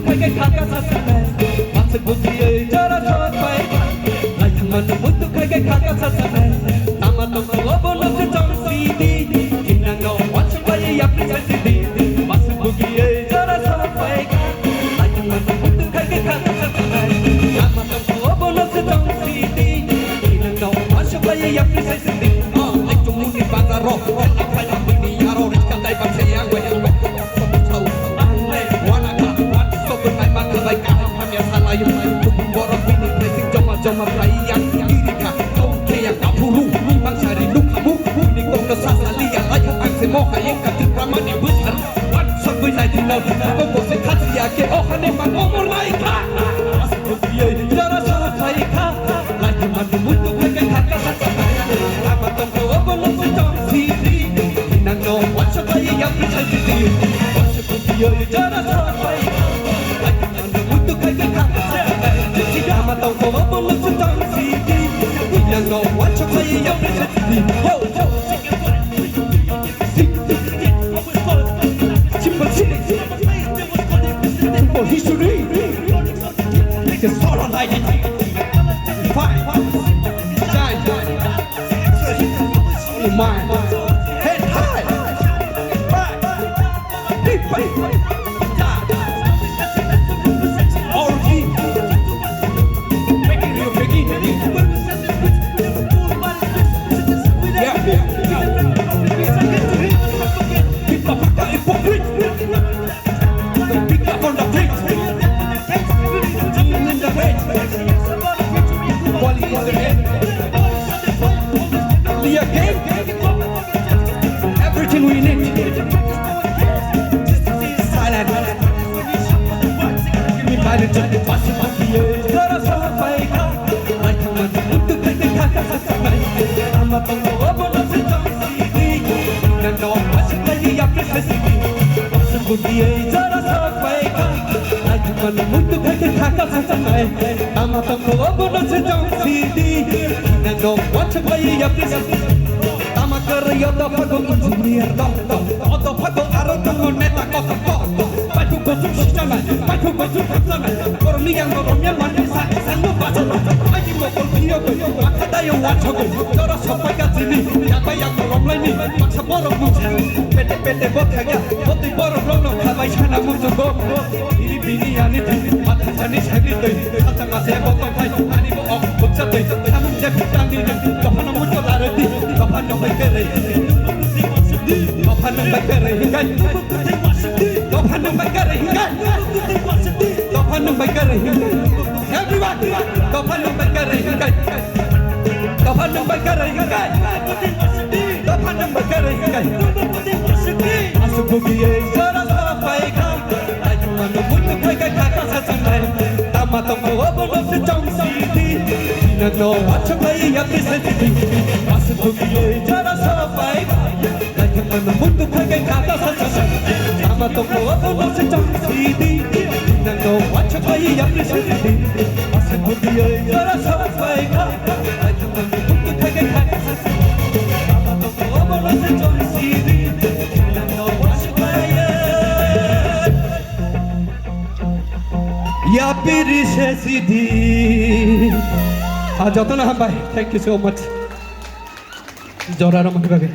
खाके खाका सासने मासे बुदिए जरा सफाई लाई थमन मुद्दु खाके खाका सासने नामा तो बोलो से चमसीदी किन्नंगो वाच पाए या प्रिसदी मासे बुदिए जरा सफाई लाई थमन मुद्दु खाके खाका सासने नामा तो बोलो से चमसीदी किन्नंगो वाच पाए या प्रिसदी ले तुमुनी bazaro akala mini yaro rika dai ba se yang we Joma pelayan dirika kau kayak kapuru bang sari luka buku ni kau kesasa lihat lagi angse moha yang kati pramani besar wan sabu lai dinau kau bose kati ya ke oh hane bang omor laika asal dia jara salah laika lagi mandi mutu kayak kakak saja apa tongko obolo sejam sini nang no wan sabai yang percaya diri asal dia jara salah laika lagi mandi mutu kayak kakak saja apa tongko obolo no watch a play your recipe ho ho simple city simple history like a solo light fine shine only mine head high right deep all deep making you beginning everything we need silent give me my little jara safai ka like man muttu kake khaka sasai amma to obolo se chamsi nando asli ya presesi asbudie jara safai ka like man muttu kake khaka sasai amma to obolo se chamsi nando asli ya presesi yo to pago engineer to pago aro to neta cosa pago gosu sistema pago gosu sistema por mi yang por mi man sa no pasa ai mo por bio ko akada yo wacho ko toro sopa ka tini ya pa ya ko romlai ni maksa boro mu pete pete bothaga boti boro romno khabai chana mu to go ini bini ani mata chani chani to kata ma se boto phai ani bo ok butsa to samun je pitandi kahana mu to larati kahana bai kare kahana bai kare hingai kahana bai kare hingai kahana bai kare hingai everyone kahana bai kare hingai kahana bai kare hingai kahana bai kare hingai asbugiye jara safai ka ajman mutu kai kai kaka sasanai tama to obolo se chamsi no watch play ya presenti asbugiye jara safai ka ajman mutu kai kai kaka sasanai tama to obolo se chamsi no watch play ya presenti asbugiye jara safai ka ajman mutu kai kai kaka sasanai tama to obolo se chamsi या फिर से सीधी आज जतना हम भाई thank you so much जोरा रमन भाई